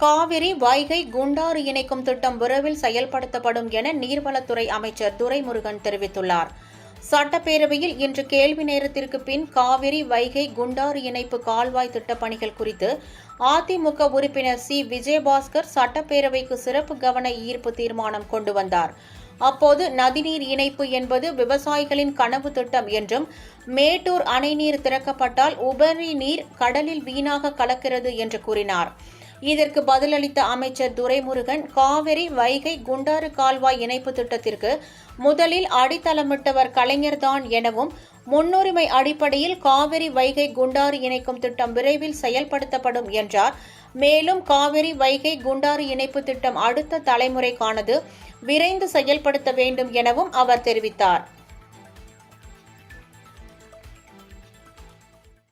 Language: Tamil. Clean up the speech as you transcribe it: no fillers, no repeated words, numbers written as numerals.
காவிரி வைகை குண்டாறு இணைக்கும் திட்டம் விரைவில் செயல்படுத்தப்படும் என நீர்வளத்துறை அமைச்சர் துரைமுருகன் தெரிவித்துள்ளார். சட்டப்பேரவையில் இன்று கேள்வி நேரத்திற்கு பின் காவிரி வைகை குண்டாறு இணைப்பு கால்வாய் திட்டப் பணிகள் குறித்து அதிமுக உறுப்பினர் சி. விஜயபாஸ்கர் சட்டப்பேரவைக்கு சிறப்பு கவன ஈர்ப்பு தீர்மானம் கொண்டு வந்தார். அப்போது நதிநீர் இணைப்பு என்பது விவசாயிகளின் கனவு திட்டம் என்றும், மேட்டூர் அணை நீர் திறக்கப்பட்டால் உபரி நீர் கடலில் வீணாக கலக்கிறது என்று கூறினார். இதற்கு பதிலளித்த அமைச்சர் துரைமுருகன், காவிரி வைகை குண்டாறு கால்வாய் இணைப்பு திட்டத்திற்கு முதலில் அடித்தளமிட்டவர் கலைஞர்தான் எனவும், முன்னுரிமை அடிப்படையில் காவிரி வைகை குண்டாறு இணைக்கும் திட்டம் விரைவில் செயல்படுத்தப்படும் என்றார். மேலும் காவிரி வைகை குண்டாறு இணைப்பு திட்டம் அடுத்த தலைமுறைக்கானது, விரைந்து செயல்படுத்த வேண்டும் எனவும் அவர் தெரிவித்தார்.